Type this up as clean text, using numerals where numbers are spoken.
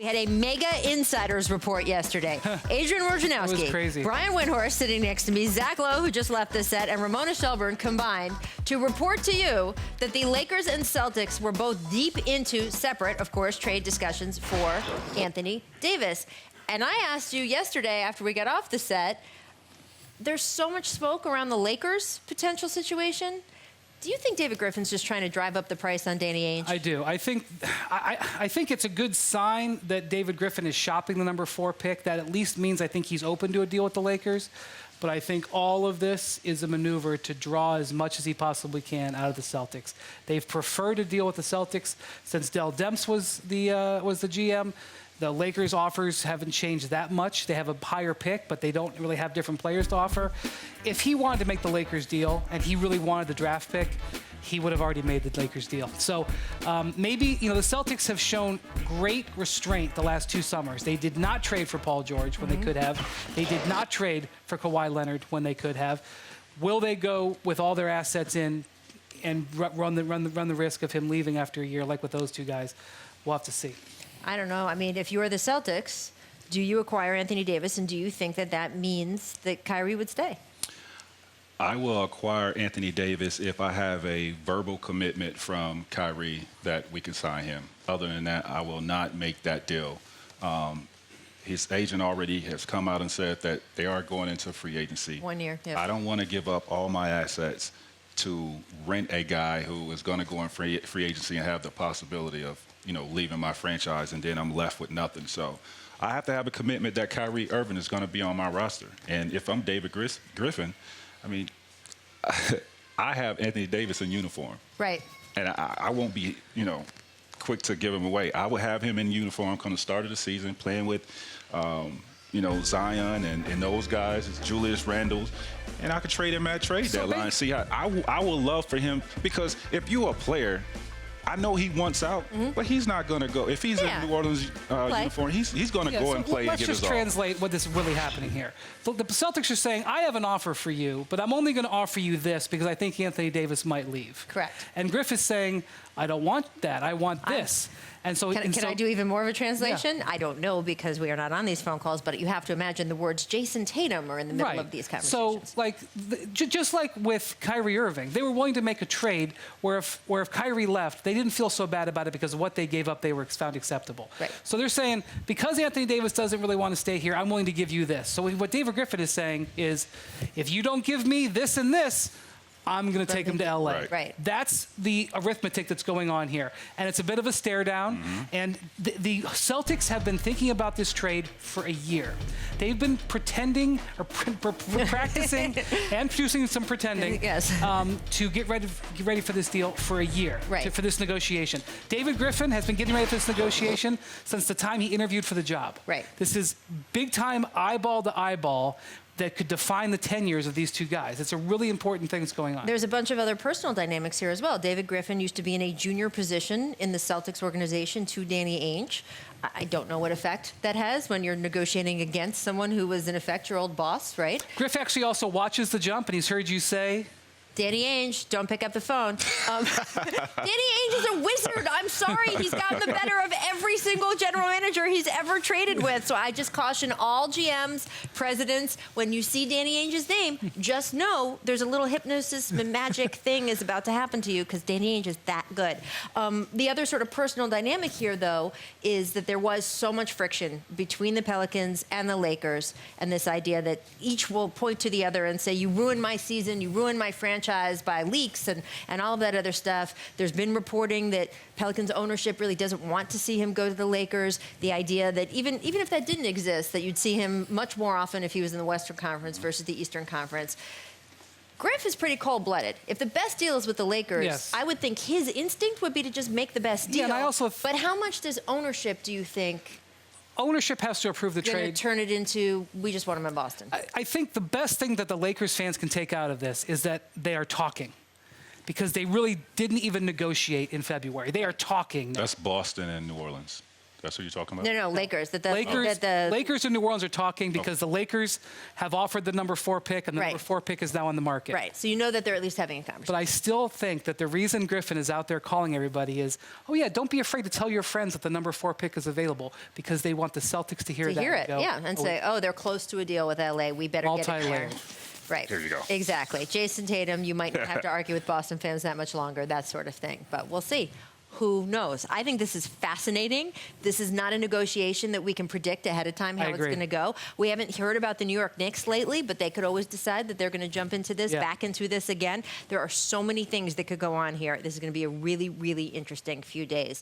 We had a mega insiders report yesterday. Adrian Wojnarowski, Brian Windhorst sitting next to me, Zach Lowe, who just left the set, and Ramona Shelburne combined to report to you that the Lakers and Celtics were both deep into separate, of course, trade discussions for Anthony Davis. And I asked you yesterday after we got off the set, there's so much smoke around the Lakers' potential situation. Do you think David Griffin's just trying to drive up the price on Danny Ainge? I do. I think it's a good sign that David Griffin is shopping the number 4 pick. That at least means I think he's open to a deal with the Lakers. But I think all of this is a maneuver to draw as much as he possibly can out of the Celtics. They've preferred to deal with the Celtics since Dell Demps was the GM. The Lakers' offers haven't changed that much. They have a higher pick, but they don't really have different players to offer. If he wanted to make the Lakers deal and he really wanted the draft pick, he would have already made the Lakers deal. So maybe, the Celtics have shown great restraint the last 2 summers. They did not trade for Paul George when they could have. They did not trade for Kawhi Leonard when they could have. Will they go with all their assets in and run the risk of him leaving after a year like with those 2 guys? We'll have to see. I don't know. I mean, if you are the Celtics, do you acquire Anthony Davis, and do you think that that means that Kyrie would stay? I will acquire Anthony Davis if I have a verbal commitment from Kyrie that we can sign him. Other than that, I will not make that deal. His agent already has come out and said that they are going into free agency. 1 year. Yep. I don't want to give up all my assets to rent a guy who is going to go in free agency and have the possibility of leaving my franchise, and then I'm left with nothing. So I have to have a commitment that Kyrie Irving is going to be on my roster. And if I'm David Griffin, I mean, I have Anthony Davis in uniform. Right. And I won't be, quick to give him away. I will have him in uniform come the start of the season, playing with, Zion and those guys, it's Julius Randle. And I could trade him at trade deadline. See, I would love for him, because if you're a player, I know he wants out, but he's not going to go. If he's in New Orleans uniform, he's going to go and play and get his Let's just translate what is really happening here. The Celtics are saying, I have an offer for you, but I'm only going to offer you this because I think Anthony Davis might leave. Correct. And Griff is saying, I don't want that. I want this. And so, can I do even more of a translation? Yeah. I don't know, because we are not on these phone calls, but you have to imagine the words Jayson Tatum are in the middle of these conversations. So, just like with Kyrie Irving, they were willing to make a trade where if Kyrie left, they didn't feel so bad about it because of what they gave up, they were found acceptable. Right. So they're saying, because Anthony Davis doesn't really want to stay here, I'm willing to give you this. So what David Griffin is saying is, if you don't give me this and this, I'm going to take him to L.A. Right. That's the arithmetic that's going on here. And it's a bit of a stare down. And the Celtics have been thinking about this trade for a year. They've been pretending, or practicing and producing some pretending to get ready for this deal for a year, for this negotiation. David Griffin has been getting ready for this negotiation since the time he interviewed for the job. Right. This is big-time eyeball to eyeball that could define the tenures of these 2 guys. It's a really important thing that's going on. There's a bunch of other personal dynamics here as well. David Griffin used to be in a junior position in the Celtics organization to Danny Ainge. I don't know what effect that has when you're negotiating against someone who was, in effect, your old boss, right? Griff actually also watches The Jump, and he's heard you say, Danny Ainge, don't pick up the phone. Danny Ainge is a wizard. I'm sorry. He's gotten the better of every single general manager he's ever traded with. So I just caution all GMs, presidents, when you see Danny Ainge's name, just know there's a little hypnosis magic thing is about to happen to you, because Danny Ainge is that good. The other sort of personal dynamic here, though, is that there was so much friction between the Pelicans and the Lakers, and this idea that each will point to the other and say, you ruined my season, you ruined my franchise, by leaks and all of that other stuff. There's been reporting that Pelicans ownership really doesn't want to see him go to the Lakers. The idea that even if that didn't exist, that you'd see him much more often if he was in the Western Conference versus the Eastern Conference. Griff is pretty cold-blooded. If the best deal is with the Lakers, I would think his instinct would be to just make the best deal. And I also but how much does ownership, do you think, ownership has to approve the trade. Turn it into, we just want him in Boston? I think the best thing that the Lakers fans can take out of this is that they are talking, because they really didn't even negotiate in February. They are talking now. That's Boston and New Orleans. That's what you're talking about? No, Lakers. Lakers and New Orleans are talking because the Lakers have offered the number 4 pick, and the number 4 pick is now on the market. Right. So you know that they're at least having a conversation. But I still think that the reason Griffin is out there calling everybody is, oh, yeah, don't be afraid to tell your friends that the number 4 pick is available, because they want the Celtics to hear that. And say, oh, they're close to a deal with LA. We better get it there. Right. Here you go. Exactly. Jayson Tatum, you might not have to argue with Boston fans that much longer, that sort of thing. But we'll see. Who knows? I think this is fascinating. This is not a negotiation that we can predict ahead of time how it's going to go. We haven't heard about the New York Knicks lately, but they could always decide that they're going to jump into this, back into this again. There are so many things that could go on here. This is going to be a really, really interesting few days.